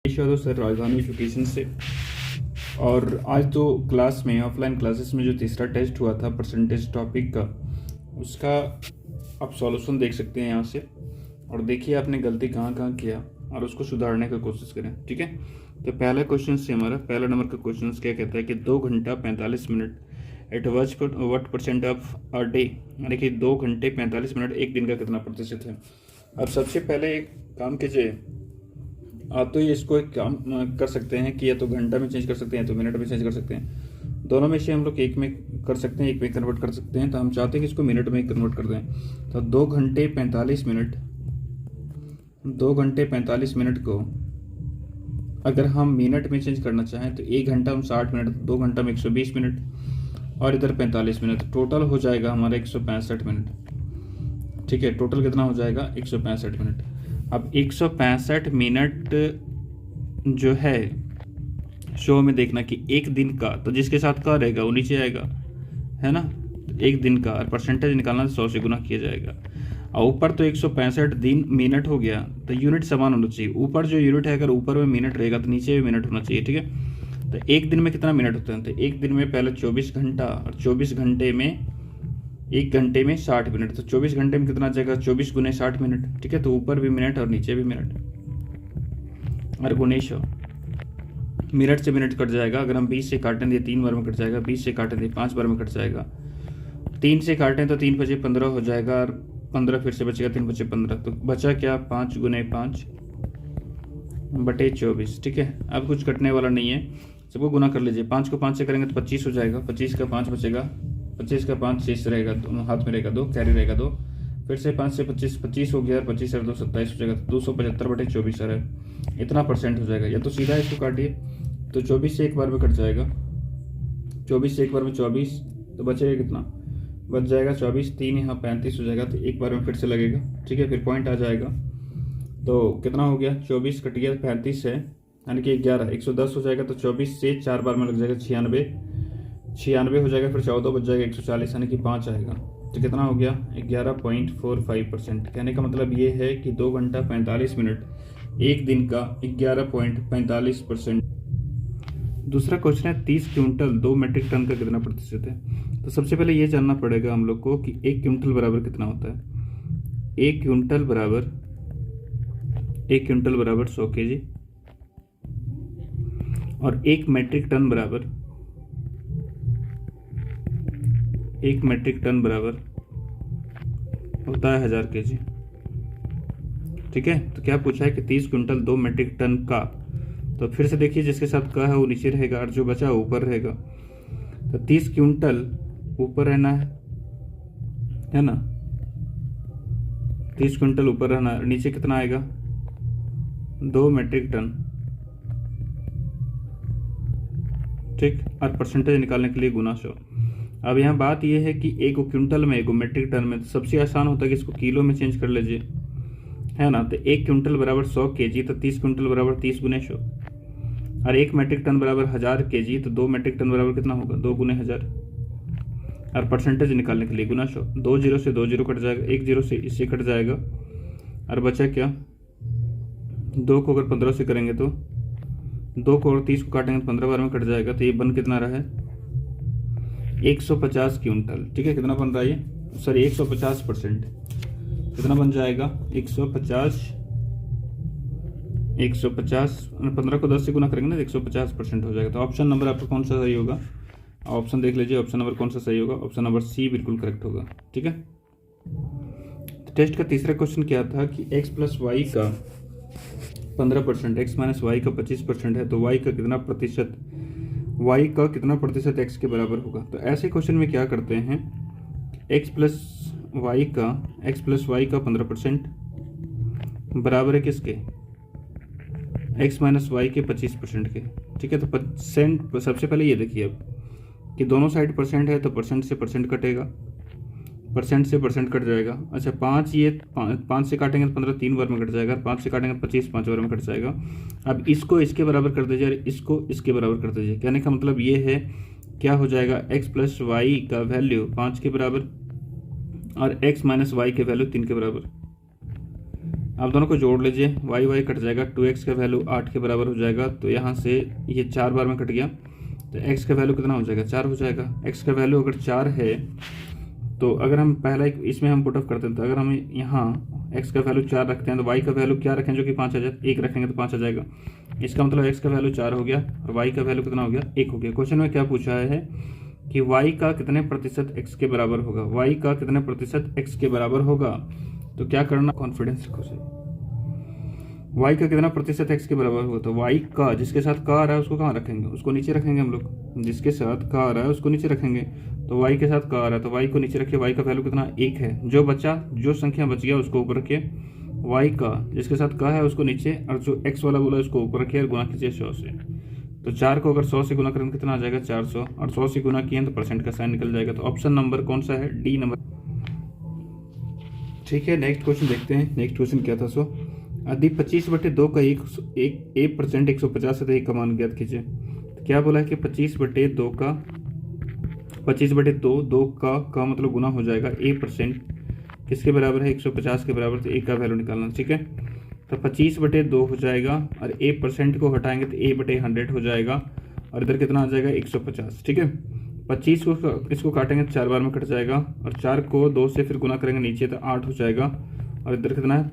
Yadav sir राजधानी education से। और आज तो क्लास में ऑफलाइन क्लासेस में जो तीसरा टेस्ट हुआ था परसेंटेज टॉपिक का, उसका आप सॉल्यूशन देख सकते हैं यहाँ से। और देखिए आपने गलती कहाँ कहाँ किया और उसको सुधारने का कोशिश करें, ठीक है। तो पहला क्वेश्चन से हमारा पहला नंबर का क्वेश्चन क्या कहता है कि 2 घंटा 45 minute at what percent of a day, यानी कि 2 घंटे 45 मिनट एक दिन का कितना प्रतिशत है। अब सबसे पहले एक काम कीजिए, आप तो ये इसको एक काम कर सकते हैं कि या तो घंटा में चेंज कर सकते हैं या तो मिनट में चेंज कर सकते हैं। दोनों में से हम लोग एक में कर सकते हैं, एक में कन्वर्ट कर सकते हैं। तो हम चाहते हैं कि इसको मिनट में कन्वर्ट कर दें। तो 2 घंटे 45 मिनट, 2 घंटे 45 मिनट को अगर हम मिनट में चेंज करना चाहें तो 1 घंटा में 60 मिनट, 2 घंटा में 120 मिनट और इधर 45 मिनट, टोटल हो जाएगा हमारा 165 मिनट। ठीक है, टोटल कितना हो जाएगा 165 मिनट। अब 165 मिनट जो है शो में देखना कि एक दिन का, तो जिसके साथ का रहेगा वो नीचे आएगा, है ना। तो एक दिन का और परसेंटेज निकालना तो 100 से गुना किया जाएगा। और ऊपर तो 165 दिन मिनट हो गया, तो यूनिट समान होना चाहिए। ऊपर जो यूनिट है अगर ऊपर में मिनट रहेगा तो नीचे भी मिनट होना चाहिए, ठीक है। तो एक दिन में कितना मिनट होता है, तो एक दिन में पहले 24 घंटा और 24 घंटे में 1 घंटे में 60 मिनट, तो 24 घंटे में कितना आ जाएगा 24 गुने 60 मिनट, ठीक है। तो ऊपर भी मिनट और नीचे भी मिनट और गुने 100। मिनट से मिनट कट जाएगा, अगर हम 20 से काटें तो 3 बार में कट जाएगा, 20 से काटें तो 5 बार में कट जाएगा, 3 से काटें तो 3 बचे 15 हो जाएगा और 15 फिर से बचेगा, 3 बचे 15, तो बचा क्या 5 गुने 5 बटे 24, ठीक है। अब कुछ कटने वाला नहीं है, सबको गुना कर लीजिए। 5 को 5 से करेंगे तो 25 हो जाएगा, 25 का 5 बचेगा, 25 का 5 शेष रहेगा, दोनों हाथ में रहेगा 2, कैरी रहेगा 2, फिर से 5 से 25 25 हो गया और 25 और 2 27 हो जाएगा, 275 बटे 24 है, इतना परसेंट हो जाएगा। या तो सीधा इसको काटिए, तो 24 से एक बार में कट जाएगा, 24 से एक बार में 24, तो बचेगा कितना, बच जाएगा 24, 3 यहाँ 35 हो जाएगा, तो एक बार में फिर से लगेगा, ठीक है। फिर पॉइंट आ जाएगा, तो कितना हो गया 24 कट गया 35 है, यानी कि 11 110 हो जाएगा। तो 24 से 4 बार में लग जाएगा 96 हो जाएगा, फिर 14 बच जाएगा 140, यानी कि 5 आएगा। तो कितना हो गया 11.45%। कहने का मतलब ये है कि 2 घंटा 45 मिनट एक दिन का 11.45%। दूसरा क्वेश्चन है 30 क्विंटल 2 मीट्रिक टन का कितना प्रतिशत है। तो सबसे पहले ये जानना पड़ेगा हम लोग को कि 1 क्विंटल बराबर कितना होता है। 1 क्विंटल बराबर 100 केजी और 1 मीट्रिक टन बराबर 1 मीट्रिक टन बराबर होता है 1000 केजी, ठीक है। तो क्या पूछा है कि 30 क्विंटल 2 मीट्रिक टन का, तो फिर से देखिए जिसके साथ का है वो नीचे रहेगा और जो बचा ऊपर रहेगा। तो 30 क्विंटल ऊपर रहना है ना, 30 क्विंटल ऊपर रहना, नीचे कितना आएगा 2 मीट्रिक टन, ठीक। और परसेंटेज निकालने के लिए गुना 100। अब यहाँ बात यह है कि 1 क्विंटल में 1 मीट्रिक टन में, तो सबसे आसान होता है कि इसको किलो में चेंज कर लीजिए, है ना। तो 1 क्विंटल बराबर 100 केजी, तो 30 क्विंटल बराबर 30 गुने 100 और 1 मीट्रिक टन बराबर 1000 केजी, तो 2 मीट्रिक टन बराबर कितना होगा 2 गुने 1000 और परसेंटेज निकालने के लिए गुना 100। 2 जीरो से 2 जीरो कट जाएगा, 1 जीरो से इससे कट जाएगा और बचा क्या 2 को अगर 15 से करेंगे तो 2 को और 30 को काटेंगे तो 15 बार में कट जाएगा। तो ये बन कितना रहा है 150 क्विंटल, ठीक है। कितना बन रहा है ये, सॉरी 150%, कितना बन जाएगा 150 15 को 10 से गुना करेंगे ना 150% हो जाएगा। तो ऑप्शन नंबर आपका कौन सा सही होगा, ऑप्शन देख लीजिए, ऑप्शन नंबर कौन सा सही होगा, ऑप्शन नंबर सी बिल्कुल करेक्ट होगा, ठीक है। तो टेस्ट का तीसरा क्वेश्चन क्या था कि x प्लस वाई का 15%, x माइनस वाई का 25% है, तो y का कितना प्रतिशत x के बराबर होगा। तो ऐसे क्वेश्चन में क्या करते हैं, x प्लस वाई का 15% बराबर है किसके, x माइनस वाई के 25% के, ठीक है। तो परसेंट सबसे पहले ये देखिए अब कि दोनों साइड परसेंट है, तो परसेंट से परसेंट कटेगा, परसेंट से परसेंट कट जाएगा। अच्छा 5 से काटेंगे तो 15 3 बार में कट जाएगा, 5 से काटेंगे तो 25 5 बार में कट जाएगा। अब इसको इसके बराबर कर दीजिए और इसको इसके बराबर कर दीजिए। कहने का मतलब ये है क्या हो जाएगा x प्लस वाई का वैल्यू 5 के बराबर और x माइनस वाई के वैल्यू 3 के बराबर। आप दोनों को जोड़ लीजिए, वाई वाई कट जाएगा, 2x का वैल्यू 8 के बराबर हो जाएगा। तो यहाँ से ये 4 बार में कट गया, तो x का वैल्यू कितना हो जाएगा, 4 हो जाएगा। x का वैल्यू अगर 4 है तो अगर हम पहला एक इसमें हम पुट ऑफ करते हैं, तो अगर हम यहाँ x का वैल्यू 4 रखते हैं तो y का वैल्यू क्या रखें जो कि 5 आ जाए, 1 रखेंगे तो 5 आ जाएगा। इसका मतलब x का वैल्यू 4 हो गया और y का वैल्यू कितना हो गया, 1 हो गया। क्वेश्चन में क्या पूछा है कि y का कितने प्रतिशत x के बराबर होगा, y का कितने प्रतिशत x के बराबर होगा। तो क्या करना, कॉन्फिडेंस रखो सही, y का कितना प्रतिशत x के बराबर होगा। तो y का जिसके साथ का आ रहा है उसको कहाँ रखेंगे, उसको नीचे रखेंगे हम लोग, जिसके साथ का आ रहा है उसको नीचे रखेंगे। तो y के साथ का आ रहा है तो y को नीचे रखिए, y का वैल्यू कितना 1 है। जो बचा, जो संख्या बच गया उसको ऊपर रखिए, y का जिसके साथ का है उसको नीचे, और जो x वाला बोला उसको ऊपर रखिए और गुना कीजिए 100 से। तो 4 को अगर 100 से गुना करेंगे कितना आ जाएगा, 400, और 100 से गुना किए तो परसेंट का साइन निकल जाएगा। तो ऑप्शन नंबर कौन सा है, डी नंबर। ठीक है, नेक्स्ट क्वेश्चन देखते हैं। नेक्स्ट क्वेश्चन क्या था, सो यदि 25/2 का 1% 150 से अधिक का मान ज्ञात कीजिए। तो क्या बोला है कि 25/2 का 25/2 2 का मतलब गुना हो जाएगा a% किसके बराबर है, 150 के बराबर। तो a का वैल्यू निकालना, ठीक है। तो 25/2 हो जाएगा और a% को हटाएंगे तो a/100 हो जाएगा, और इधर कितना आ जाएगा 150, ठीक है। 25 को इसको काटेंगे तो 4 बार में कट जाएगा, और 4 को 2 से फिर गुना करेंगे नीचे तो 8 हो जाएगा, और इधर कितना है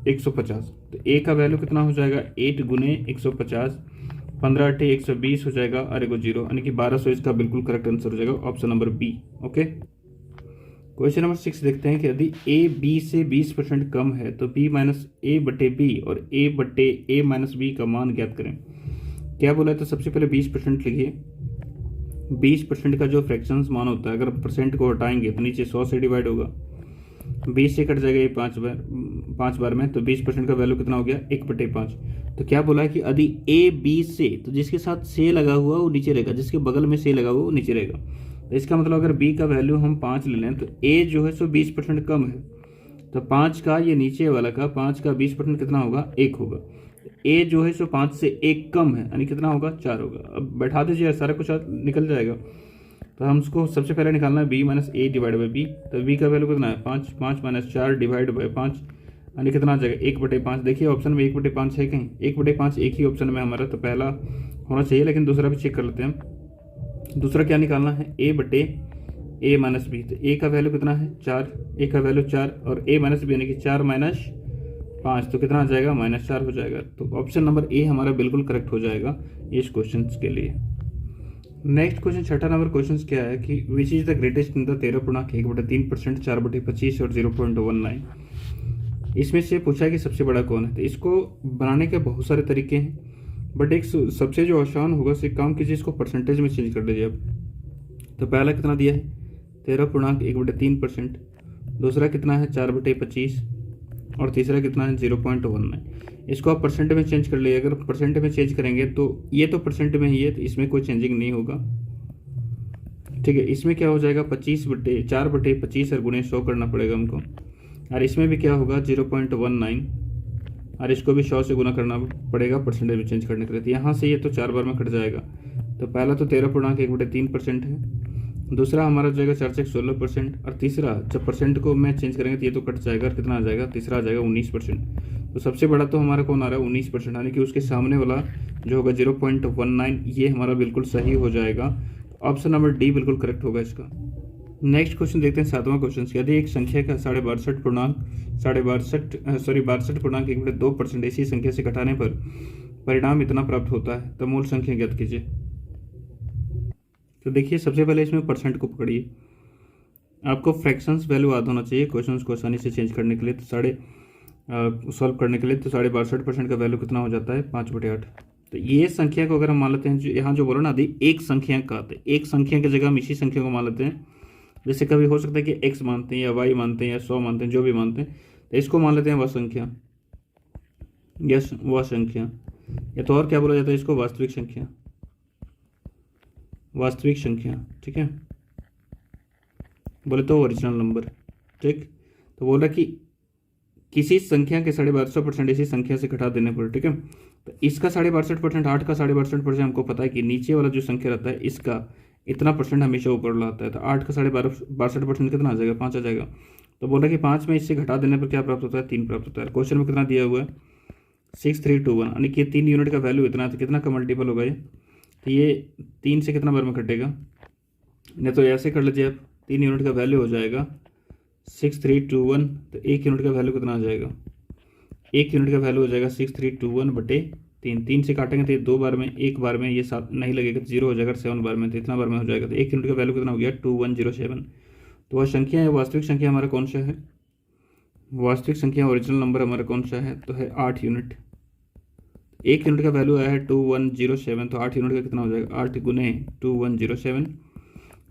150। तो a का वैल्यू कितना हो जाएगा, 8 गुने 150, 15 × 120 हो जाएगा, और एगो 0 यानी कि 1200 इसका बिल्कुल करेक्ट आंसर हो जाएगा, option number B. Okay, question number 6 देखते हैं कि यदि a b से 20% कम है तो b माइनस a/b और a/a-b का मान ज्ञात करें। क्या बोला है, तो सबसे पहले 20% लिखिए। 20% का जो फ्रैक्शंस मान होता है, अगर परसेंट को हटाएंगे तो नीचे 100 से डिवाइड होगा, 20 से कट जाएगा ये 5 बार में, तो 20% का वैल्यू कितना हो गया, 1/5। तो क्या बोला है कि यदि ए बी से, तो जिसके साथ से लगा हुआ वो नीचे रहेगा, जिसके बगल में से लगा हुआ वो नीचे रहेगा। तो इसका मतलब अगर बी का वैल्यू हम 5 ले लें तो ए जो है सो 20% कम है, तो 5 का ये नीचे वाला का 5 का 20% कितना होगा, 1 होगा। ए जो है सो 5 से 1 कम है यानी कितना होगा, 4 होगा। अब बैठा दीजिए, सारा कुछ निकल जाएगा। तो हमको सबसे पहले निकालना है b minus A divide by B. तो b का वैल्यू कितना है, 5, 5 माइनस 4 डिवाइड बाई 5 यानी कितना आ जाएगा, 1/5। देखिए ऑप्शन में 1/5 है कहीं, 1/5 एक ही ऑप्शन में हमारा, तो पहला होना चाहिए, लेकिन दूसरा भी चेक कर लेते हैं। दूसरा क्या निकालना है, a/a माइनस बी। तो a का वैल्यू कितना है, 4, a का वैल्यू 4, और a माइनस बी यानी कि 4 माइनस 5, तो कितना आ जाएगा, -4 हो जाएगा। तो ऑप्शन नंबर ए हमारा बिल्कुल करेक्ट हो जाएगा इस क्वेश्चन के लिए। नेक्स्ट क्वेश्चन, छठा नंबर क्वेश्चन क्या है कि which is the greatest in the 13.1/3%, 4/25 और 0.19। इसमें से पूछा है कि सबसे बड़ा कौन है। तो इसको बनाने के बहुत सारे तरीके हैं, बट एक सबसे जो आसान होगा, से काम कीजिए, इसको परसेंटेज में चेंज कर लीजिए आप। तो पहला कितना दिया है, 13.1/3%, दूसरा कितना है 4/25, और तीसरा कितना है 0.19। इसको आप परसेंट में चेंज कर लिए। अगर परसेंट में चेंज करेंगे तो ये तो परसेंट में ही है, तो इसमें कोई चेंजिंग नहीं होगा, ठीक है। इसमें क्या हो जाएगा, 4/25 और गुणे 100 करना पड़ेगा हमको, और इसमें भी क्या होगा 0.19, और इसको भी 100 से गुना करना पड़ेगा परसेंटेज में चेंज करने के लिए। तो यहाँ से ये तो 4 बार में कट जाएगा। तो पहला तो 13.1/3% है, दूसरा हमारा जाएगा 4 से 16%, और तीसरा जब परसेंट को मैं चेंज करेंगे तो ये तो कट जाएगा, कितना आ जाएगा, तीसरा आ जाएगा 19%। तो सबसे बड़ा तो हमारा कौन आ रहा है, 19%, यानी कि उसके सामने वाला जो होगा 0.19, ये हमारा बिल्कुल सही हो जाएगा। ऑप्शन नंबर डी बिल्कुल करेक्ट होगा इसका। नेक्स्ट क्वेश्चन देखते हैं, 7वां क्वेश्चन। यदि एक संख्या का 62.1/2% इसी संख्या से घटाने पर परिणाम इतना प्राप्त होता है, तो मूल संख्या ज्ञात कीजिए। तो देखिए सबसे पहले इसमें परसेंट को पकड़िए, आपको फ्रैक्शंस वैल्यू याद होना चाहिए क्वेश्चंस को आसानी से चेंज करने के लिए। तो सॉल्व करने के लिए तो 62% का वैल्यू कितना हो जाता है, 5/8। तो ये संख्या को अगर हम मान लेते हैं, जो यहाँ जो बोलो ना, एक संख्या का, तो एक संख्या की जगह हम इसी संख्या को मान लेते हैं। जैसे कभी हो सकता है कि x मानते हैं या y मानते हैं या 100 मानते हैं, जो भी मानते हैं, तो इसको मान लेते हैं वह संख्या, यस वह संख्या, या तो और क्या बोला जाता है इसको, वास्तविक संख्या, वास्तविक संख्या, ठीक है, बोले तो ओरिजिनल नंबर, ठीक। तो बोला कि किसी संख्या के 62% इसी संख्या से घटा देने पर, ठीक है। तो इसका 62%, 8 का 62% हमको पता है कि नीचे वाला जो संख्या रहता है इसका इतना परसेंट हमेशा ऊपर लाता है। तो 8 का 62% कितना आ जाएगा, 5 आ जाएगा। तो बोला कि 5 में इससे घटा देने पर क्या प्राप्त होता है, 3 प्राप्त होता है। क्वेश्चन में कितना दिया हुआ है, 6321, यानी कि 3 यूनिट का वैल्यू इतना है, तो कितना का मल्टीपल होगा ये, तो ये 3 से कितना बार में कटेगा, नहीं तो ऐसे कर लीजिए आप, 3 यूनिट का वैल्यू हो जाएगा 6321, तो 1 यूनिट का वैल्यू कितना आ जाएगा, 1 यूनिट का वैल्यू हो जाएगा 6321 बटे 3, 3 से काटेंगे तो ये 2 बार में, 1 बार में ये 7 नहीं लगेगा तो 0 हो जाएगा, 7 बार में तो इतना बार में हो जाएगा, तो 1 यूनिट का वैल्यू कितना हो गया 2107। तो वह संख्या है, वास्तविक संख्या हमारा कौन सा है, वास्तविक संख्या ओरिजिनल नंबर हमारा कौन सा है, तो है 8 यूनिट। 1 यूनिट का वैल्यू आया है 2107, तो 8 यूनिट का कितना हो जाएगा, 8 गुने 2107,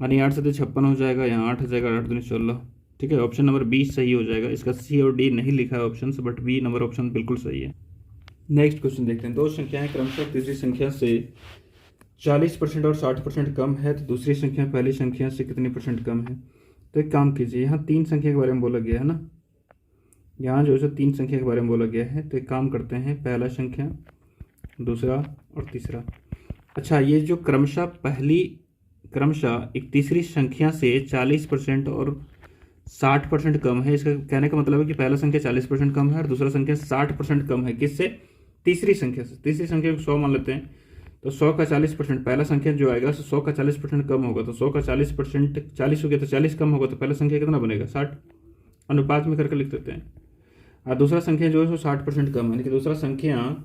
यानी 8 से 56 हो जाएगा, यहाँ 8 हो जाएगा, 8 दूनी 16। ठीक है, ऑप्शन नंबर बी सही हो जाएगा। इसका सी और डी नहीं लिखा है ऑप्शन से, बट बी नंबर ऑप्शन बिल्कुल सही है। नेक्स्ट क्वेश्चन देखते हैं। दो संख्याएं क्रमशः तीसरी संख्या से 40% और 60% कम है, तो दूसरी संख्या पहली संख्या से कितनी % कम है। तो एक काम कीजिए, यहाँ 3 संख्या के बारे में बोला गया है ना, यहाँ जो है 3 संख्या के बारे में बोला गया है, तो एक काम करते हैं, पहला संख्या, दूसरा और तीसरा। अच्छा, ये जो क्रमशः एक तीसरी संख्या से 40% और 60% कम है, इसका कहने का मतलब है कि पहला संख्या 40% कम है और दूसरा संख्या 60% कम है। किससे, तीसरी संख्या से। तीसरी संख्या को 100 मान लेते हैं, तो 100 का 40%, पहला संख्या जो आएगा 100 का 40% कम होगा, तो 100 का 40%, 40 हो गया तो 40 कम होगा, तो पहला संख्या कितना बनेगा, 60, अनुपात में करके लिख देते हैं। और दूसरा संख्या जो है 60% कम है, यानी कि दूसरा संख्या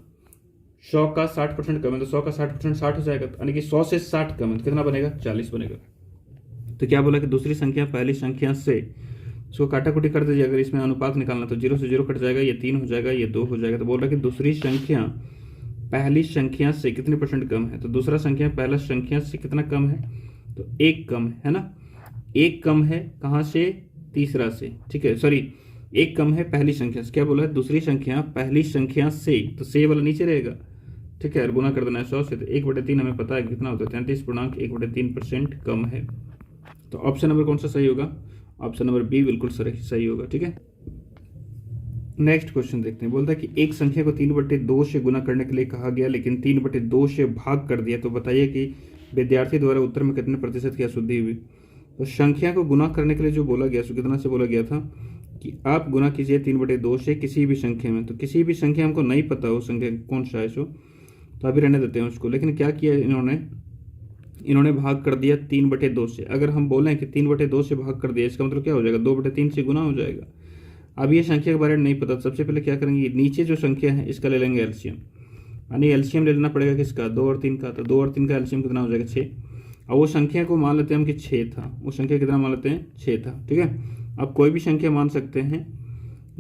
100 का 60% कम है, तो 100 का 60% 60 हो जाएगा, यानी कि 100 से 60 कम है, तो कितना बनेगा, 40 बनेगा। तो क्या बोला कि दूसरी संख्या पहली संख्या से, इसको काटाकुटी कर दीजिए, अगर इसमें अनुपात निकालना तो 0 से 0 कट जाएगा, ये 3 हो जाएगा, ये 2 हो जाएगा। तो बोल रहा है कि दूसरी संख्या पहली संख्या से कितनी % कम है, तो दूसरा संख्या पहला संख्या से कितना कम है, तो 1 कम है ना, 1 कम है कहाँ से, तीसरा से। ठीक है, सॉरी, 1 कम है पहली संख्या से। क्या बोला है, दूसरी संख्या पहली संख्या से, तो से वाला नीचे रहेगा। ठीक है, और गुना कर देना है 100 से, तो 1/3 हमें पता है कितना होता है, 33.1/3% कम है। तो ऑप्शन नंबर कौन सा सही होगा, ऑप्शन नंबर बी बिल्कुल सही होगा। ठीक है, नेक्स्ट क्वेश्चन देखते हैं। बोलता है कि एक संख्या को 3/2 से गुना करने के लिए कहा गया, लेकिन 3/2 से भाग कर दिया, तो बताइए कि विद्यार्थी द्वारा उत्तर में कितने % की अशुद्धि हुई। तो संख्या को गुना करने के लिए जो बोला गया, सो कितना से बोला गया था कि आप गुना कीजिए 3/2 से किसी भी संख्या में। तो किसी भी संख्या हमको नहीं पता वो संख्या कौन सा है, सो तो अभी रहने देते हैं उसको। लेकिन क्या किया इन्होंने भाग कर दिया 3/2 से। अगर हम बोलें कि 3/2 से भाग कर दिया, इसका मतलब क्या हो जाएगा, 2/3 से गुना हो जाएगा। अब ये संख्या के बारे में नहीं पता, सबसे पहले क्या करेंगे, नीचे जो संख्या है इसका ले लेंगे एलसीएम, यानी एलसीएम ले लेना पड़ेगा किसका, 2 और 3 का। तो 2 और 3 का एलसीएम कितना हो जाएगा, 6। और वो संख्या को मान लेते हैं हम कि 6 था, वो संख्या कितना मान लेते हैं, 6 था। ठीक है, अब कोई भी संख्या मान सकते हैं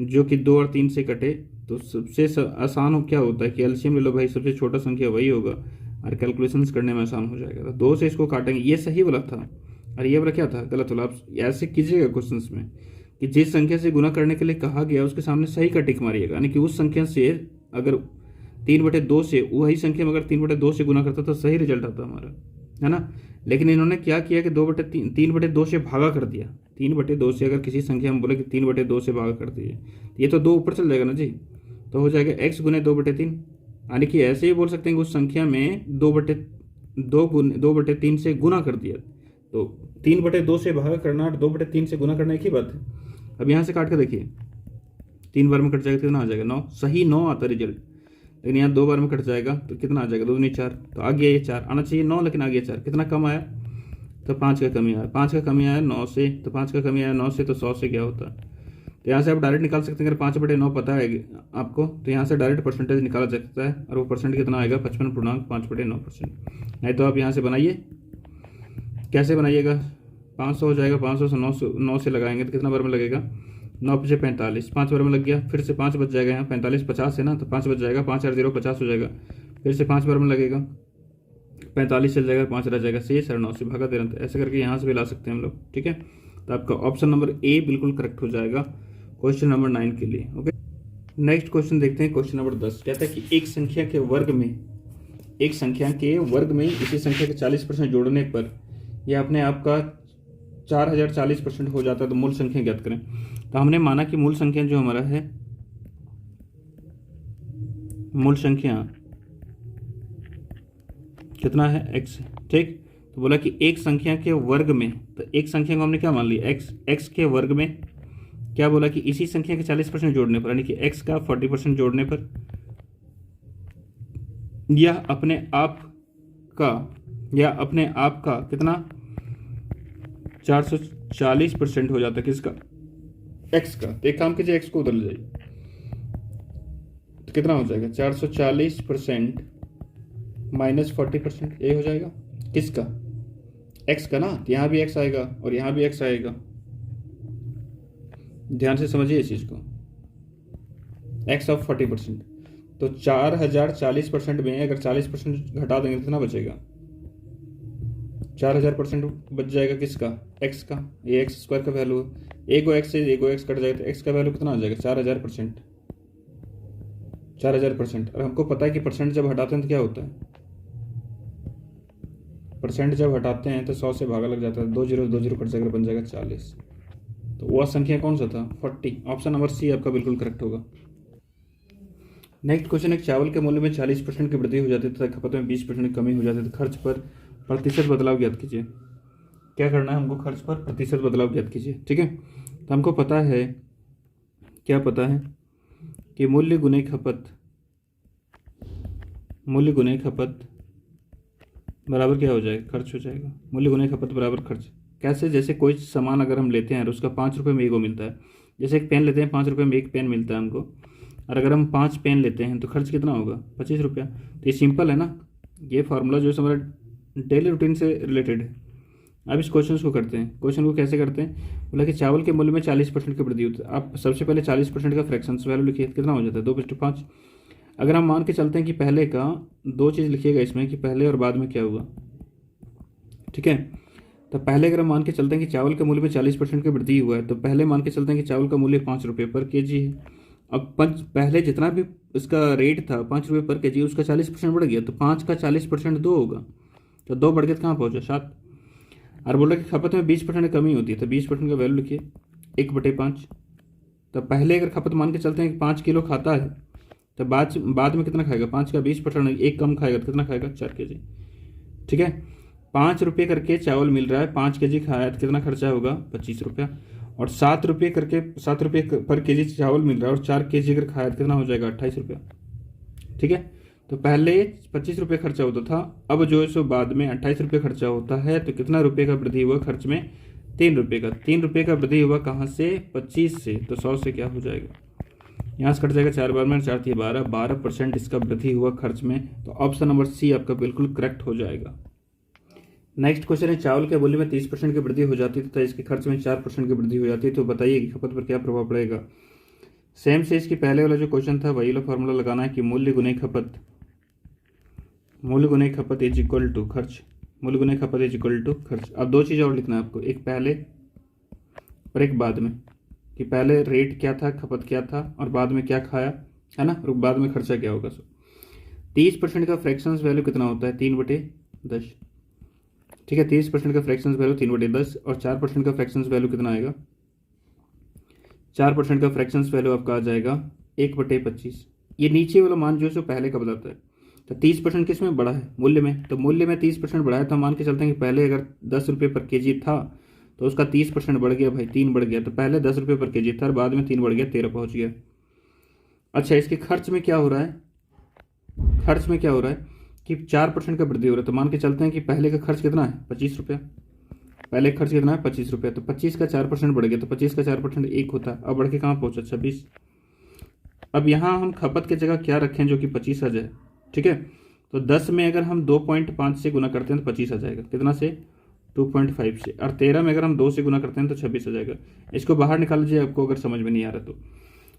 जो कि 2 और 3 से कटे, तो सबसे आसान क्या होता है कि एलसीएम ले लो भाई, सबसे छोटा संख्या वही होगा और कैलकुलेशंस करने में आसान हो जाएगा। तो 2 से इसको काटेंगे, ये सही वाला था और ये वाला क्या था, गलत वाला। आप ऐसे कीजिएगा क्वेश्चंस में कि जिस संख्या से गुना करने के लिए कहा गया उसके सामने सही का टिक मारिएगा, यानी कि उस संख्या से अगर 3/2 से, वही संख्या में अगर 3/2 से गुना करता तो सही रिजल्ट आता हमारा, है ना। लेकिन इन्होंने क्या किया कि 3/2 से भागा कर दिया। 3/2 से अगर किसी संख्या में बोले कि 3/2 से भागा कर दिए, ये तो 2 ऊपर चल जाएगा ना जी, तो हो जाएगा x गुने 2/3, यानी कि ऐसे ही बोल सकते हैं कि उस संख्या में 2/3 से गुना कर दिया। तो 3/2 से भागा करना और 2/3 से गुना करना एक ही बात है। अब यहाँ से काट के देखिए, 3 बार में कट जाएगा, कितना आ जाएगा, 9, सही 9 आता रिजल्ट। लेकिन यहाँ 2 बार में कट जाएगा तो कितना आ जाएगा, 2 दूनी 4, तो आ गया ये 4, आना चाहिए 9, लेकिन आ गया 4। कितना कम आया, तो 5 का कमी आया, 5 का कमी आया 9 से, तो 5 का कमी आया 9 से, तो 100 से क्या होता है। तो यहाँ से आप डायरेक्ट निकाल सकते हैं, अगर 5/9 पता है आपको, तो यहाँ से डायरेक्ट परसेंटेज निकाला जा सकता है, और वो परसेंट कितना आएगा, 55.5/9%। नहीं तो आप यहाँ से बनाइए, कैसे बनाइएगा, 500 हो जाएगा, 500 से 9 से लगाएंगे तो कितना बार में लगेगा, 9 × 45, 5 बार में लग गया। फिर से 5 बच जाएगा, यहाँ 45 50 है ना, तो 5 बच जाएगा, 5 और 0 50 हो जाएगा। फिर से 5 बार में लगेगा, 45 चल जाएगा, 5 रह जाएगा, शेष और 9 से भागा दे रहे हैं। ऐसे करके यहाँ से भी ला सकते हैं हम लोग। ठीक है, तो आपका ऑप्शन नंबर ए बिल्कुल करेक्ट हो जाएगा क्वेश्चन नंबर 9 के लिए। ओके, नेक्स्ट क्वेश्चन देखते हैं, क्वेश्चन नंबर 10। कहता है कि एक संख्या के वर्ग में इसी संख्या के 40% जोड़ने पर यह अपने आप का 4040% हो जाता है, तो मूल संख्या ज्ञात करें। तो हमने माना कि मूल संख्या जो हमारा है, मूल संख्या कितना है, x। ठीक, तो बोला कि एक संख्या के वर्ग में, तो एक संख्या को हमने क्या मान लिया, x के वर्ग में क्या बोला कि इसी संख्या के 40% जोड़ने पर, यानी कि x का 40% जोड़ने पर यह अपने आप का कितना 440% हो जाता है, किसका, x का। तो एक काम कीजिए, x को उधर ले जाइए, तो कितना हो जाएगा 440% माइनस 40%, यही हो जाएगा किसका, x का ना। तो यहाँ भी x आएगा और यहाँ भी x आएगा, ध्यान से समझिए इस चीज को, x ऑफ 40%। तो 4040% में अगर 40% घटा देंगे तो कितना बचेगा, 4000% बच जाएगा, किसका, x का। ये x स्क्वायर का वैल्यू है, एक x से एक x कट जाएगा तो x का वैल्यू कितना आ जाएगा 4000%। 4000%। और हमको पता है कि परसेंट जब हटाते हैं तो क्या होता है, परसेंट जब हटाते हैं तो 100 से भागा लग जाता है, 2 जीरो 2 जीरो कट जाएगा, बन जाएगा 40। तो वह संख्या कौन सा था, 40। ऑप्शन नंबर सी आपका बिल्कुल करेक्ट होगा। नेक्स्ट क्वेश्चन है, चावल के मूल्य में 40% की वृद्धि हो जाती है तथा खपत में 20% की कमी हो जाती है, तो खर्च पर प्रतिशत बदलाव ज्ञात कीजिए। क्या करना है हमको, खर्च पर प्रतिशत बदलाव ज्ञात कीजिए। ठीक है, तो हमको पता है, क्या पता है कि मूल्य गुने खपत बराबर क्या हो जाएगा, खर्च हो जाएगा। मूल्य गुने खपत बराबर खर्च। कैसे, जैसे कोई सामान अगर हम लेते हैं और उसका 5 रुपये में एक मिलता है, जैसे एक पेन लेते हैं 5 रुपये में एक पेन मिलता है हमको, और अगर हम 5 पेन लेते हैं तो खर्च कितना होगा, 25 रुपया। तो ये सिंपल है ना, ये फार्मूला जो है हमारा डेली रूटीन से रिलेटेड है। अब इस क्वेश्चन को करते हैं। क्वेश्चन को कैसे करते हैं, बोला कि चावल के मूल्य में 40% की वृद्धि होती है। आप सबसे पहले 40% का फ्रैक्शंस वैल्यू लिखिए, कितना हो जाता है 2/5। अगर हम मान के चलते हैं कि पहले का दो चीज़ लिखिएगा इसमें, कि पहले और बाद में क्या हुआ। ठीक है, तो पहले अगर हम मान के चलते हैं कि चावल के मूल्य में 40% की वृद्धि हुआ है, तो पहले मान के चलते हैं कि चावल का मूल्य 5 रुपये पर केजी है। अब पहले जितना भी उसका रेट था 5 रुपये पर केजी, उसका 40% बढ़ गया, तो 5 का 40% 2 होगा, तो 2 बढ़ के कहाँ पहुँचा 7। और बोल रहा कि खपत में 20% कमी होती है, तो 20% का वैल्यू लिखिए 1/5। तो पहले अगर खपत मान के चलते हैं कि 5 किलो खाता है, तो बाद में कितना खाएगा, 5 का 20% एक कम खाएगा तो कितना खाएगा 4 केजी। ठीक है, 5 रुपये करके चावल मिल रहा है, 5 केजी खाया तो कितना खर्चा होगा 25 रुपया। और 7 रुपये पर केजी चावल मिल रहा है और 4 केजी अगर खाया तो कितना हो जाएगा 28 रुपया। ठीक है, तो पहले 25 रुपये खर्चा होता था, अब जो है सो बाद में 28 रुपये खर्चा होता है। तो कितना रुपये का वृद्धि हुआ खर्च में, 3 रुपये का। 3 रुपये का वृद्धि हुआ कहाँ से, 25 से, तो 100 से क्या हो जाएगा, यहाँ से कट जाएगा 4 बार में, 4 थी 12% इसका वृद्धि हुआ खर्च में। तो ऑप्शन नंबर सी आपका बिल्कुल करेक्ट हो जाएगा। नेक्स्ट क्वेश्चन है, चावल के मूल्य में 30% की वृद्धि हो जाती है तथा इसके खर्च में 4% की वृद्धि हो जाती है, तो बताइए कि खपत पर क्या प्रभाव पड़ेगा। सेम से इसकी पहले वाला जो क्वेश्चन था वही वाला फॉर्मूला लगाना है कि मूल्य गुने खपत इज इक्वल टू खर्च। मूल्य गुने खपत इज इक्वल टू खर्च। अब दो चीज़ और लिखना है आपको, एक पहले और एक बाद में, कि पहले रेट क्या था, खपत क्या था, और बाद में क्या खाया है ना, और बाद में खर्चा क्या होगा। 30% का फ्रैक्शंस वैल्यू कितना होता है, 3/10। ठीक है, 30% का फ्रैक्शंस वैल्यू 3/10, और 4% का फ्रैक्शंस वैल्यू कितना आएगा, 4% का फ्रैक्शंस वैल्यू आपका आ जाएगा 1/25। ये नीचे वाला मान जो है सो पहले का बताता है। तो 30% किस में बढ़ा है, मूल्य में। तो मूल्य में 30% बढ़ा है, तो हम मान के चलते हैं कि पहले अगर 10 रुपये पर केजी था तो उसका 30% बढ़ गया भाई, 3 बढ़ गया। तो पहले 10 रुपये पर केजी था और बाद में 3 बढ़ गया, 13 पहुंच गया। अच्छा, इसके खर्च में क्या हो रहा है, खर्च में क्या हो रहा है कि 4% का वृद्धि हो रहा है। तो मान के चलते हैं कि पहले का खर्च कितना है 25 रुपया, पहले खर्च कितना है 25 रुपया, तो 25 का 4% बढ़ गया, तो 25 का 4% 1 होता है, अब बढ़ के कहाँ पहुंचा 26। अब यहाँ हम खपत की जगह क्या रखें जो कि 25 आ जाए। ठीक है, तो 10 में अगर हम 2.5 से गुना करते हैं तो 25 आ जाएगा, कितना से 2.5 से। और 13 में अगर हम 2 से गुना करते हैं तो 26 आ जाएगा। इसको बाहर निकाल लीजिए आपको अगर समझ में नहीं आ रहा तो।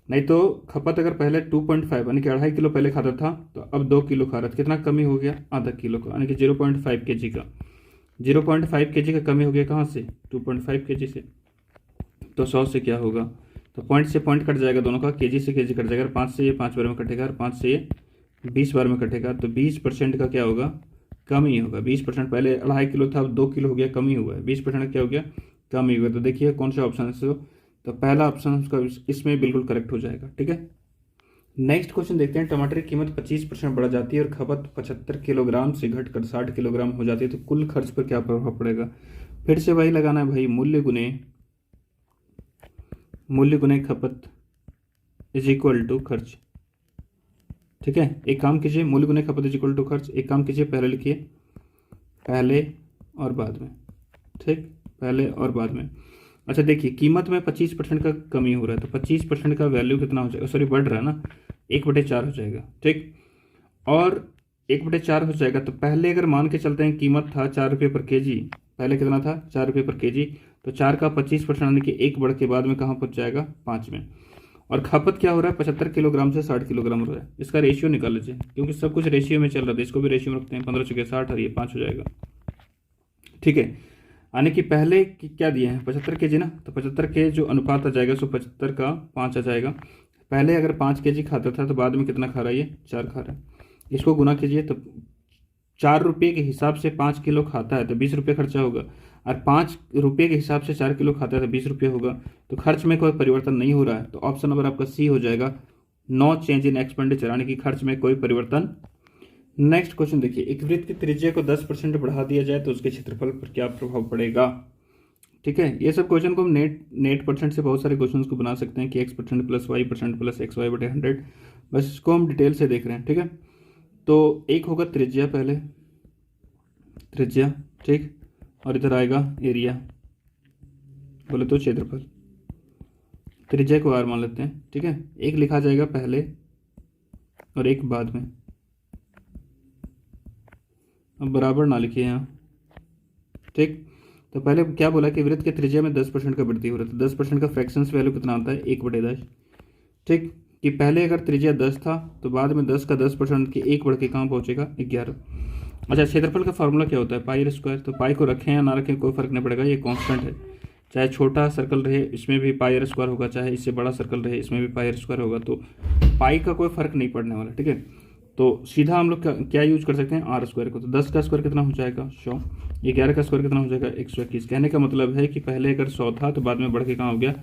नहीं तो खपत अगर पहले 2.5 यानी कि 2.5 किलो पहले खाता था, तो अब 2 किलो खा रहा था, कितना कमी हो गया, आधा किलो का, यानी कि 0.5 केजी का। 0.5 केजी का कमी हो गया कहाँ से, 2.5 केजी से। तो 100 से क्या होगा, तो पॉइंट से पॉइंट कट जाएगा दोनों का, केजी से केजी कट जाएगा, 5 से ये 5 बार में कटेगा, और 5 से ये 20 बार में कटेगा। तो 20% का क्या होगा, कमी होगा। 20% पहले 2.5 किलो था, अब 2 किलो हो गया, कमी हुआ है। 20% क्या हो गया, कमी हुआ। तो देखिए कौन सा ऑप्शन है, तो पहला ऑप्शन उसका इसमें बिल्कुल करेक्ट हो जाएगा। ठीक है, नेक्स्ट क्वेश्चन देखते हैं। टमाटर की कीमत 25% बढ़ जाती है और खपत 75 किलोग्राम से घटकर 60 किलोग्राम हो जाती है, तो कुल खर्च पर क्या प्रभाव पड़ेगा। फिर से वही लगाना है भाई, मूल्य गुने मूल्य गुने खपत इज इक्वल टू खर्च। ठीक है, एक काम कीजिए, मूल्य गुने खपत इज इक्वल टू खर्च। एक काम कीजिए, पहले लिखिए, पहले और बाद में। ठीक, पहले और बाद में। अच्छा देखिए, कीमत में 25% का कमी हो रहा है, तो 25% का वैल्यू कितना हो जाएगा, सॉरी बढ़ रहा है ना, 1/4 हो जाएगा। ठीक, और 1/4 हो जाएगा, तो पहले अगर मान के चलते हैं कीमत था 4 रुपये पर केजी, पहले कितना था 4 रुपये पर केजी, तो 4 का 25% यानी कि 1 बढ़ के बाद में कहाँ पहुँच जाएगा 5 में। और खपत क्या हो रहा है, 75 किलोग्राम से 60 किलोग्राम हो रहा है। इसका रेशियो निकाल लीजिए, क्योंकि सब कुछ रेशियो में चल रहा था, इसको भी रेशियो में रखते हैं, 15 चुके 60 और ये 5 हो जाएगा। ठीक है, यानी कि पहले क्या दिए हैं 75 केजी ना, तो 75 के जो अनुपात आ जाएगा सो 75 का 5 आ जाएगा। पहले अगर 5 केजी खाता था तो बाद में कितना खा रहा है, ये 4 खा रहा है। इसको गुना कीजिए, तो 4 रुपये के हिसाब से 5 किलो खाता है तो 20 रुपये खर्चा होगा, और 5 रुपये के हिसाब से 4 किलो खाता है तो 20 रुपये होगा। तो खर्च में कोई परिवर्तन नहीं हो रहा है, तो ऑप्शन नंबर आपका सी हो जाएगा, नो चेंज इन एक्सपेंडिचर, यानी कि खर्च में कोई परिवर्तन। नेक्स्ट क्वेश्चन देखिए, एक वृत्त की त्रिज्या को 10% बढ़ा दिया जाए तो उसके क्षेत्रफल पर क्या प्रभाव पड़ेगा। ठीक है, ये सब क्वेश्चन को हम नेट परसेंट से बहुत सारे क्वेश्चन को बना सकते हैं कि x% + y% + xy/100, बस इसको हम डिटेल से देख रहे हैं। ठीक है, तो एक होगा त्रिज्या, पहले त्रिज्या, ठीक, और इधर आएगा एरिया, बोले तो क्षेत्रफल। त्रिज्या को r मान लेते हैं। ठीक है, एक लिखा जाएगा पहले और एक बाद में, अब बराबर ना लिखिए यहाँ। ठीक, तो पहले क्या बोला कि वृत्त के त्रिज्या में 10% का वृद्धि हो रहा है, तो 10% का फ्रैक्शंस वैल्यू कितना होता है, 1/10। ठीक, कि पहले अगर त्रिज्या 10 था तो बाद में 10 का 10% की 1 बढ़ के कहाँ पहुँचेगा, 11। अच्छा, क्षेत्रफल का फार्मूला क्या होता है, पाई²। तो पाई को रखें या ना रखें कोई फर्क नहीं पड़ेगा, ये कांस्टेंट है। चाहे छोटा सर्कल रहे इसमें भी पाई² होगा, चाहे इससे बड़ा सर्कल रहे इसमें भी पाई² होगा, तो पाई का कोई फर्क नहीं पड़ने वाला। ठीक है, तो सीधा हम लोग क्या यूज कर सकते हैं, r² को। तो 10 का स्क्वायर कितना हो जाएगा 100, 11 का स्क्वायर कितना हो जाएगा 121। कहने का मतलब है कि पहले अगर 100 था तो बाद में बढ़ के कहाँ हो गया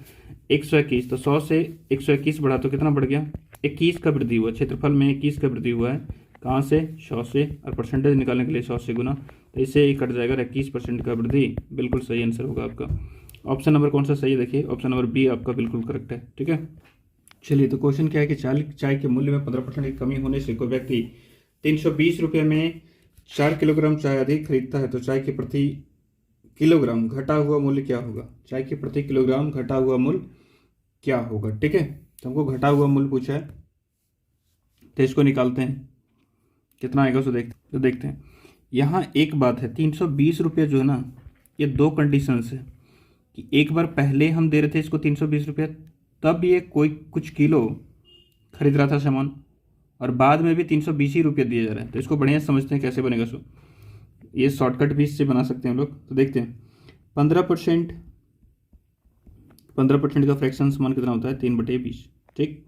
121, तो 100 से 121 बढ़ा तो कितना बढ़ गया 21 का वृद्धि हुआ, क्षेत्रफल में 21 का वृद्धि हुआ है। कहाँ से, 100 से, और परसेंटेज निकालने के लिए 100 से गुना, तो इससे ये कट जाएगा 21% का वृद्धि। बिल्कुल सही आंसर होगा आपका। ऑप्शन नंबर कौन सा सही है, देखिए ऑप्शन नंबर बी आपका बिल्कुल करेक्ट है। ठीक है, चलिए, तो क्वेश्चन क्या है कि चाय के मूल्य में 15% की कमी होने से कोई व्यक्ति 320 रुपये में 4 किलोग्राम चाय अधिक खरीदता है, तो चाय के प्रति किलोग्राम घटा हुआ मूल्य क्या होगा। चाय के प्रति किलोग्राम घटा हुआ मूल्य क्या होगा। ठीक है, तो हमको घटा हुआ मूल्य पूछा है, तो इसको निकालते हैं, कितना आएगा उसको देखते हैं। यहाँ एक बात है, 320 रुपये जो है ना, ये दो कंडीशंस है कि एक बार पहले हम दे रहे थे इसको 320 रुपये, तब ये कोई कुछ किलो खरीद रहा था सामान, और बाद में भी 320 ही रुपये दिए जा रहे हैं। तो इसको बढ़िया समझते हैं कैसे बनेगा। सो ये शॉर्टकट भी इससे बना सकते हैं हम लोग। तो देखते हैं, 15% का फ्रैक्शन मान कितना होता है 3/20। ठीक,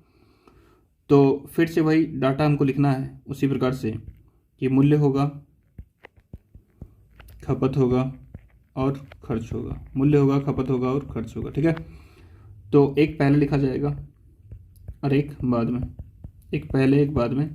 तो फिर से वही डाटा हमको लिखना है उसी प्रकार से कि मूल्य होगा, खपत होगा और खर्च होगा, मूल्य होगा, खपत होगा और खर्च होगा। ठीक है, तो एक पहले लिखा जाएगा और एक बाद में, एक पहले एक बाद में।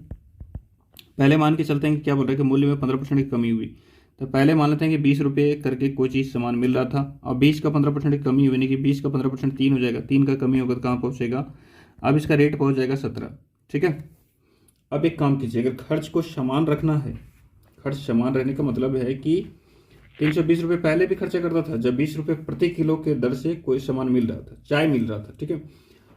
पहले मान के चलते हैं कि क्या बोल रहे हैं कि मूल्य में 15% की कमी हुई, तो पहले मान लेते हैं कि 20 रुपये करके कोई चीज़ सामान मिल रहा था, और 20 का 15% की कमी हुई, यानी कि 20 का 15% 3 हो जाएगा, 3 का कमी होगा तो कहाँ पहुँचेगा, अब इसका रेट पहुँच जाएगा 17। ठीक है, अब एक काम कीजिए, अगर खर्च को समान रखना है, खर्च समान रहने का मतलब है कि 320 रुपये पहले भी खर्चा करता था जब 20 रुपये प्रति किलो के दर से कोई सामान मिल रहा था, चाय मिल रहा था। ठीक है,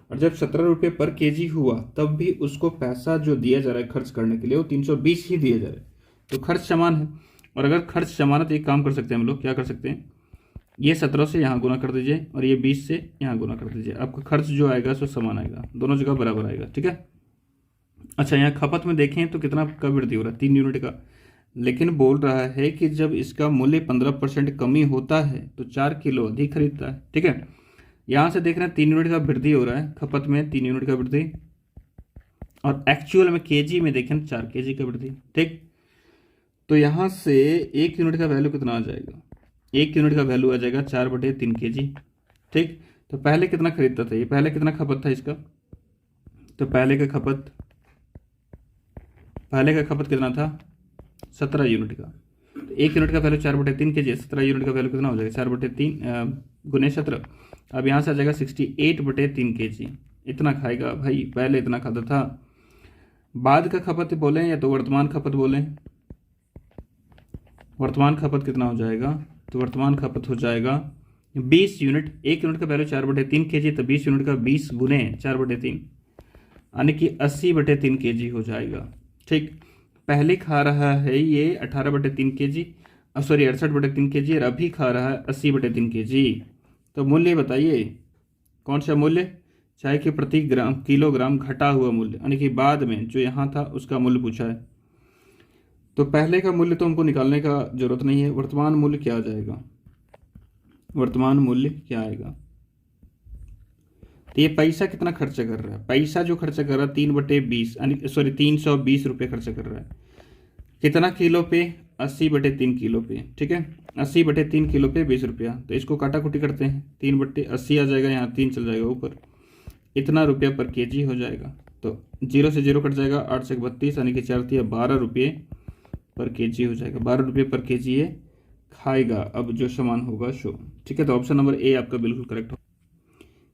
और जब 17 रुपये पर केजी हुआ तब भी उसको पैसा जो दिया जा रहा है खर्च करने के लिए वो 320 ही दिया जा रहा है, तो खर्च समान है। और अगर खर्च समान है तो एक काम कर सकते हैं हम लोग, क्या कर सकते हैं, ये 17 से यहाँ गुना कर दीजिए और ये 20 से यहाँ गुना कर दीजिए, आपका खर्च जो आएगा सो समान आएगा, दोनों जगह बराबर आएगा। ठीक है, अच्छा यहाँ खपत में देखें तो कितना का वृद्धि हो रहा है, 3 यूनिट का, लेकिन बोल रहा है कि जब इसका मूल्य 15% कमी होता है तो 4 किलो अधिक खरीदता है। ठीक है, यहाँ से देख रहे हैं 3 यूनिट का वृद्धि हो रहा है, खपत में 3 यूनिट का वृद्धि, और एक्चुअल में केजी में देखें 4 केजी का वृद्धि। ठीक, तो यहाँ से 1 यूनिट का वैल्यू कितना आ जाएगा, 1 यूनिट का वैल्यू आ जाएगा 4/3 केजी। ठीक, तो पहले कितना खरीदता था, ये पहले कितना खपत था इसका, तो पहले का खपत कितना था 17 यूनिट का, 1 यूनिट का वैल्यू 4/3 के जी, 17 यूनिट का वैल्यू कितना हो जाएगा, 4/3 गुने 17। अब यहाँ से आ जाएगा 68/3 के जी। इतना खाएगा भाई, पहले इतना खाता था। बाद का खपत बोलें या तो वर्तमान खपत बोलें, वर्तमान खपत कितना हो जाएगा, तो वर्तमान खपत हो जाएगा 20 यूनिट। 1 यूनिट का वैल्यू 4/3 के जी, तो 20 यूनिट का 20 गुने 4/3 यानी कि 80/3 के जी हो जाएगा। ठीक, पहले खा रहा है ये 18/3 के जी, सॉरी 68/3 के जी, और अभी खा रहा है 80/3 के जी। तो मूल्य बताइए कौन सा मूल्य, चाहे कि प्रति ग्राम किलोग्राम घटा हुआ मूल्य, यानी कि बाद में जो यहाँ था उसका मूल्य पूछा है। तो पहले का मूल्य तो हमको निकालने का जरूरत नहीं है। वर्तमान मूल्य क्या आ जाएगा, वर्तमान मूल्य क्या आएगा, तो ये पैसा कितना खर्चा कर रहा है, पैसा जो खर्चा कर रहा है 3/20 यानी सॉरी 320 रुपये खर्चा कर रहा है। कितना किलो पे, 80/3 किलो पे। ठीक है, 80/3 किलो पे 20 रुपया। तो इसको काटाकुटी करते हैं, 3/80 आ जाएगा, यहाँ 3 चल जाएगा ऊपर, इतना रुपया पर केजी हो जाएगा। तो 0 से 0 कट जाएगा, 8 से 32 यानी कि 4 या 12 रुपये पर केजी हो जाएगा। 12 रुपये पर केजी ये खाएगा अब जो सामान होगा शो। ठीक है, तो ऑप्शन नंबर ए आपका बिल्कुल करेक्ट हो।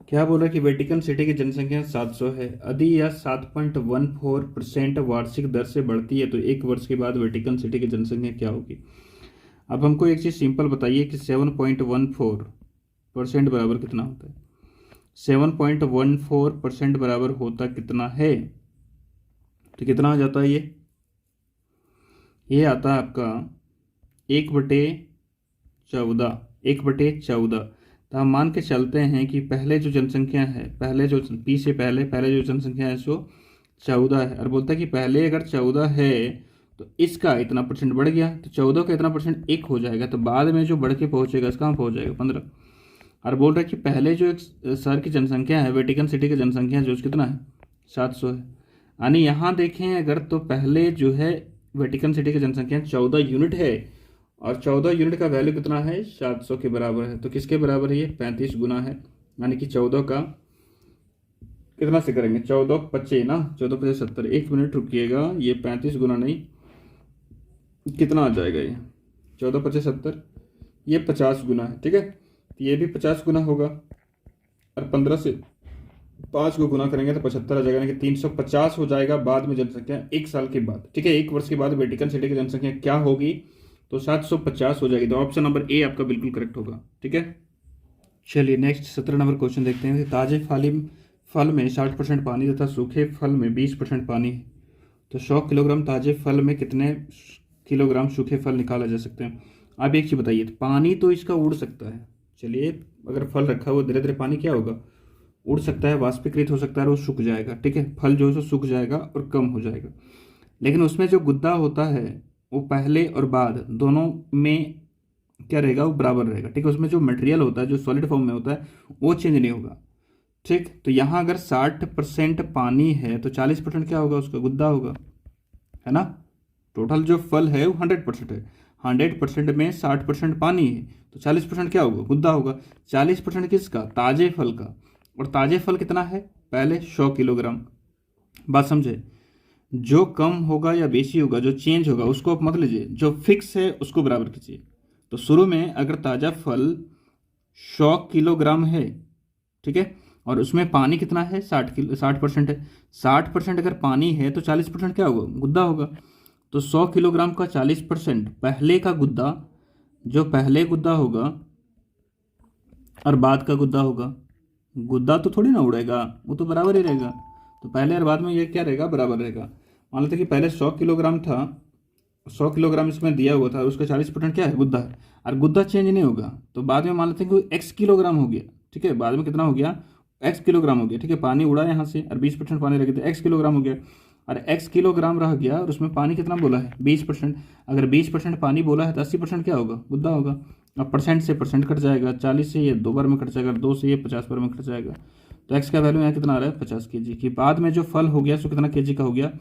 क्या बोल रहा है कि वेटिकन सिटी की जनसंख्या 700 है, यदि यह 7.14% वार्षिक दर से बढ़ती है तो 1 वर्ष के बाद वेटिकन सिटी की जनसंख्या क्या होगी। अब हमको एक चीज़ सिंपल बताइए कि 7.14% बराबर कितना होता है। 7.14% बराबर होता कितना है, तो कितना आ जाता है ये आता है आपका 1/14। 1/14। तो हम मान के चलते हैं कि पहले जो जनसंख्या है, पहले जो पी से पहले जो जनसंख्या है सो 14 है, और बोलता है कि पहले अगर 14 है तो इसका इतना परसेंट बढ़ गया, तो 14 का इतना परसेंट 1 हो जाएगा, तो बाद में जो बढ़ के पहुंचेगा इसका पहुंच जाएगा 15। और बोल रहा है कि पहले जो एक शहर की जनसंख्या है, वेटिकन सिटी की जनसंख्या जो कितना है 700 है, यानी यहाँ देखें अगर तो पहले जो है वेटिकन सिटी की जनसंख्या 14 यूनिट है, और 14 यूनिट का वैल्यू कितना है 700 के बराबर है। तो किसके बराबर है ये, 35 गुना है, यानी कि 14 का कितना से करेंगे, 14×5 ना, 14×5 70। 1 मिनट रुकिएगा, ये 35 गुना नहीं, कितना आ जाएगा ये 14×5 70, ये 50 गुना है। ठीक है, तो ये भी 50 गुना होगा, और 15 से 5 को गुना करेंगे तो 75 आ जाएगा, यानी कि 350 हो जाएगा बाद में जनसंख्या 1 साल के बाद। ठीक है, 1 वर्ष के बाद वेटिकन सिटी की जनसंख्या क्या होगी, तो 750 हो जाएगी। तो ऑप्शन नंबर ए आपका बिल्कुल करेक्ट होगा। ठीक है, चलिए नेक्स्ट 17 नंबर क्वेश्चन देखते हैं। ताजे फल में 60% पानी तथा सूखे फल में 20% पानी है, तो 100 किलोग्राम ताजे फल में कितने किलोग्राम सूखे फल निकाला जा सकते हैं। आप एक चीज़ बताइए, पानी तो इसका उड़ सकता है, चलिए अगर फल रखा हुआ धीरे धीरे पानी क्या होगा, उड़ सकता है, वाष्पीकृत हो सकता है, और वो सूख जाएगा। ठीक है, फल जो है सो सूख जाएगा और कम हो जाएगा, लेकिन उसमें जो गुद्दा होता है वो पहले और बाद दोनों में क्या रहेगा, वो बराबर रहेगा। ठीक है, उसमें जो मटेरियल होता है जो सॉलिड फॉर्म में होता है वो चेंज नहीं होगा। ठीक, तो यहाँ अगर 60% पानी है तो 40% क्या होगा, उसका गुद्दा होगा, है ना। टोटल जो फल है वो 100% है, 100% में 60% पानी है, तो 40% क्या होगा, गुद्दा होगा। 40% किसका, ताजे फल का, और ताजे फल कितना है, पहले 100 किलोग्राम। बात समझे, जो कम होगा या बेसी होगा, जो चेंज होगा उसको आप मत लीजिए, जो फिक्स है उसको बराबर कीजिए। तो शुरू में अगर ताज़ा फल 100 किलोग्राम है, ठीक है, और उसमें पानी कितना है 60% है, 60% अगर पानी है तो 40% क्या होगा, गुद्दा होगा। तो 100 किलोग्राम का 40% पहले का गुद्दा, जो पहले गुद्दा होगा और बाद का गुद्दा होगा, गुद्दा तो थोड़ी ना उड़ेगा, वो तो बराबर ही रहेगा। तो पहले और बाद में ये क्या रहेगा, बराबर रहेगा। मान लेते कि पहले 100 किलोग्राम था, 100 किलोग्राम इसमें दिया हुआ था, और उसका 40% क्या है, गुद्दा है, और गुद्दा चेंज नहीं होगा। तो बाद में मान लेते हैं कि x किलोग्राम हो गया। ठीक है, बाद में कितना हो गया, x किलोग्राम हो गया। ठीक है, पानी उड़ा यहाँ से और 20% पानी रह गया तो x किलोग्राम हो गया, और x किलोग्राम रह गया, और उसमें पानी कितना बोला है 20%। अगर 20% पानी बोला है तो 80% क्या होगा, गुद्दा होगा। अब परसेंट से परसेंट कट जाएगा, 40 से ये 2 बार में कट जाएगा, 2 से ये 50 बार में कट जाएगा। तो x का वैल्यू यहाँ कितना आ रहा है, 50 kg की। बाद में जो फल हो गया सो कितना kg का हो गया,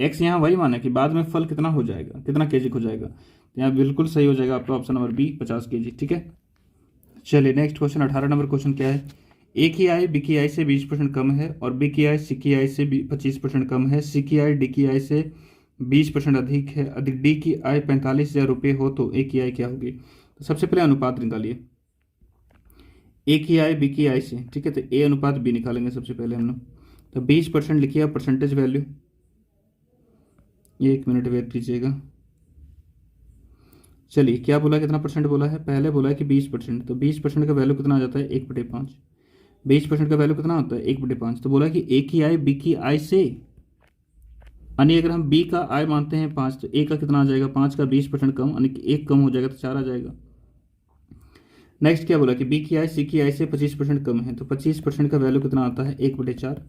x यहाँ वही माना कि बाद में फल कितना हो जाएगा, कितना kg हो जाएगा। तो यहाँ बिल्कुल सही हो जाएगा आपका ऑप्शन नंबर बी, 50 kg। ठीक है, चलिए नेक्स्ट क्वेश्चन 18 नंबर क्वेश्चन क्या है। ए की आई बी की आई से 20% कम है, और बी की आई सी की आई से 25% कम है, सी की आई डी की आई से 20% अधिक है, अधिक डी की आय 45,000 रुपये हो तो ए की आय क्या होगी। तो सबसे पहले अनुपात निकालिए ए की आय बी की आय से, ठीक है। तो ए अनुपात बी निकालेंगे सबसे पहले हम लोग। तो 20% लिखिए आप परसेंटेज वैल्यू, 1 मिनट वेट कीजिएगा। चलिए क्या बोला, कितना परसेंट बोला है, पहले बोला है कि 20%। तो 20% का वैल्यू कितना आ जाता है 1/5। 20% का वैल्यू कितना होता है 1/5। तो बोला कि ए की आय बी की आय से, यानी अगर हम बी का आय मानते हैं 5 तो ए का कितना आ जाएगा 5 का 20% कम, यानी कि 1 कम हो जाएगा तो 4 आ जाएगा। नेक्स्ट क्या बोला कि बी की आय सी की आय से 25% कम है, तो 25% का वैल्यू कितना आता है 1/4।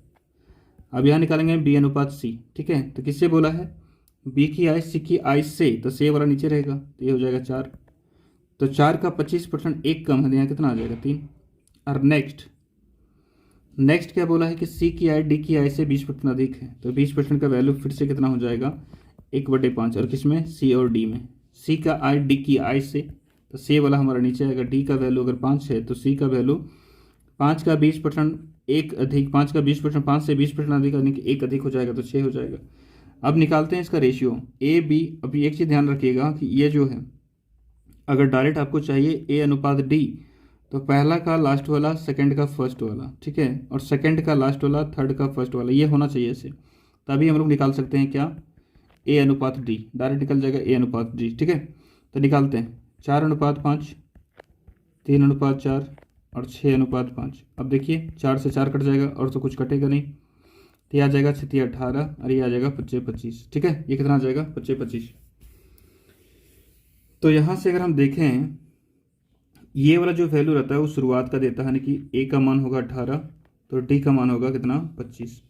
अब यहाँ निकालेंगे बी अनुपात सी, ठीक है। तो किससे बोला है, बी की आय सी की आय से, तो से वाला नीचे रहेगा तो ये हो जाएगा 4। तो 4 का 25% 1 कम है, तो यहाँ कितना आ जाएगा 3। और नेक्स्ट क्या बोला है कि सी की आय डी की आय से 20% अधिक है, तो 20% का वैल्यू फिर से कितना हो जाएगा 1/5। और किसमें, सी और डी में। सी का आय डी की आय से, तो सी वाला हमारा नीचे आएगा। डी का वैल्यू अगर 5 है तो सी का वैल्यू 5 का 20% 1 अधिक, 5 का 20% 5 से 20% अधिक, यानी कि 1 अधिक हो जाएगा तो 6 हो जाएगा। अब निकालते हैं इसका रेशियो ए बी। अभी एक चीज़ ध्यान रखिएगा कि ये जो है, अगर डायरेक्ट आपको चाहिए ए अनुपात डी, तो पहला का लास्ट वाला सेकंड का फर्स्ट वाला, ठीक है, और सेकंड का लास्ट वाला थर्ड का फर्स्ट वाला, ये होना चाहिए इसे। तभी हम लोग निकाल सकते हैं क्या, ए अनुपात डी। डायरेक्ट निकल जाएगा ए अनुपात डी, ठीक है। तो निकालते हैं 4:5, 3:4 और 6:5। अब देखिए 4 से 4 कट जाएगा और तो कुछ कटेगा नहीं, तो ये आ जाएगा 6 18 और ये आ जाएगा 25, ठीक है। ये कितना आ जाएगा 25। तो यहाँ से अगर हम देखें, ये वाला जो वैल्यू रहता है वो शुरुआत का देता है, यानी कि ए का मान होगा 18 तो डी का मान होगा कितना 25।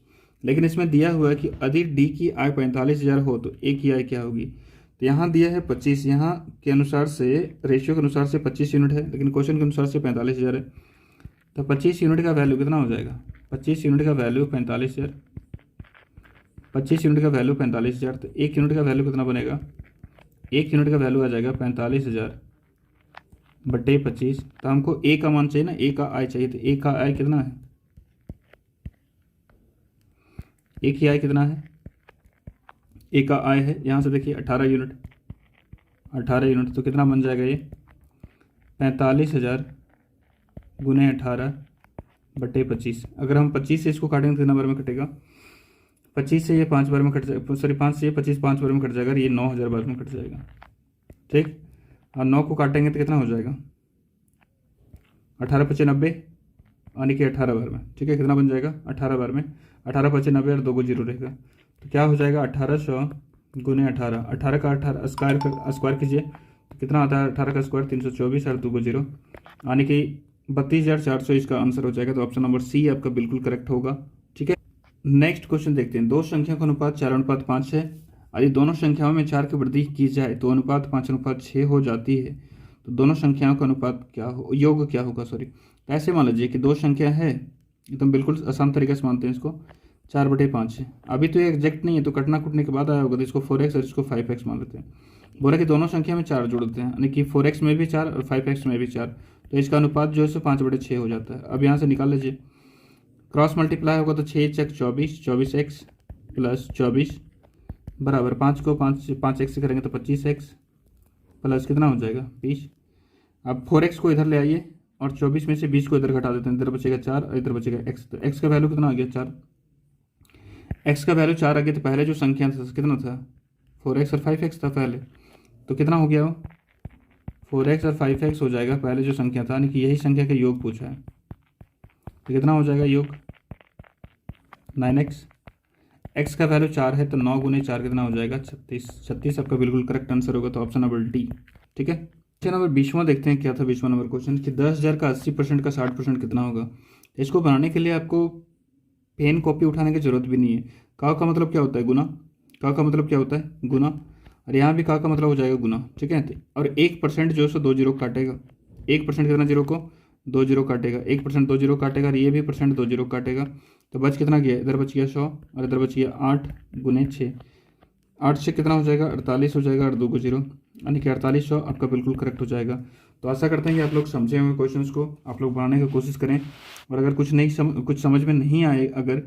लेकिन इसमें दिया हुआ है कि यदि डी की आय 45,000 हो तो ए की आय क्या होगी। तो यहाँ दिया है 25, यहाँ के अनुसार से रेशियो के अनुसार से 25 यूनिट है, लेकिन क्वेश्चन के अनुसार से 45,000 है। तो 25 यूनिट का वैल्यू कितना हो जाएगा, 25 यूनिट का वैल्यू 45,000। 25 यूनिट का वैल्यू 45,000, तो 1 यूनिट का वैल्यू कितना बनेगा, 1 यूनिट का वैल्यू आ जाएगा 45,000/25। तो हमको ए का मान चाहिए ना, ए का आय चाहिए। तो ए का आय कितना है, ए की आय कितना है, ए का आय है यहाँ से देखिए 18 यूनिट। 18 यूनिट तो कितना बन जाएगा ये 45,000 गुने 18/25। अगर हम 25 से इसको काटेंगे तो कितना बार में कटेगा, 25 से ये 5 बार में कट जाएगा, सॉरी 5 से ये 25 5 बार में कट जाएगा, ये 9,000 बार में कट जाएगा, ठीक। और 9 को काटेंगे तो कितना हो जाएगा 18×5 90, यानी कि 18 बार में, ठीक है। कितना बन जाएगा 18 बार में, 18×5 90 और 2 को 0 रहेगा, तो क्या हो जाएगा 1800 गुने 18। 18 का 18 स्क्वायर कीजिए तो कितना आता है, 18 का स्क्वायर 324 और 2 को 0, यानी कि 32,400 इसका आंसर हो जाएगा। तो ऑप्शन नंबर सी आपका बिल्कुल करेक्ट होगा, ठीक है। नेक्स्ट क्वेश्चन देखते हैं। दो संख्याओं का अनुपात 4:5 है। यदि दोनों संख्याओं में 4 की वृद्धि की जाए तो अनुपात 5:6 हो जाती है। तो दोनों संख्याओं का अनुपात क्या हो, योग क्या होगा, सॉरी। ऐसे मान लीजिए कि दो संख्या है, एकदम बिल्कुल आसान तरीके से मानते हैं इसको, 4/5 है। अभी तो ये एग्जैक्ट नहीं है, तो कटना कुटने के बाद आया होगा, तो इसको 4x और इसको 5x मान लेते हैं। बोला कि दोनों संख्या में 4 जोड़ते हैं, यानी कि 4x में भी 4 और 5x में भी 4, तो इसका अनुपात जो है सो 5/6 हो जाता है। अब यहाँ से निकाल लीजिए, क्रॉस मल्टीप्लाई होगा तो 6×6 24, 24x प्लस 24 बराबर 5 को 5x से करेंगे तो 25x प्लस कितना हो जाएगा 20। अब 4x को इधर ले आइए और 24 में से 20 को इधर घटा देते हैं, इधर बचेगा 4 और इधर बचेगा x। तो x का वैल्यू कितना आ गया 4, x का वैल्यू 4 आ गया। तो पहले जो संख्या था कितना था 4x और 5x था पहले, तो कितना हो गया वो 4x और 5x हो जाएगा पहले जो संख्या था, यानी कि यही संख्या का योग पूछा है। तो कितना हो जाएगा योग 9x। x का वैल्यू 4 है तो 9 गुने 4 कितना हो जाएगा 36। 36 आपका बिल्कुल करेक्ट आंसर होगा, तो ऑप्शन नंबर डी, ठीक है। क्वेश्चन नंबर 20वां देखते हैं क्या था 20वां नंबर क्वेश्चन कि 10,000 का 80% का 60% कितना होगा। इसको बनाने के लिए आपको पेन कॉपी उठाने की जरूरत भी नहीं है। का मतलब क्या होता है गुना, का मतलब क्या होता है गुना, और यहाँ भी का मतलब हो जाएगा गुना, ठीक है। और 1% जो है सो 2 जीरो काटेगा, 1% कितना जीरो को 2 जीरो काटेगा, 1% 2 जीरो काटेगा और ये भी % 2 जीरो काटेगा। तो बच कितना गया, इधर बच गया 100 और इधर बच गया 8 गुने 6, 8 से कितना हो जाएगा 48 हो जाएगा और 2 को 0, यानी कि 4800 आपका बिल्कुल करेक्ट हो जाएगा। तो आशा करते हैं कि आप लोग समझे होंगे क्वेश्चंस को, आप लोग बनाने की कोशिश करें। और अगर कुछ समझ में नहीं आए अगर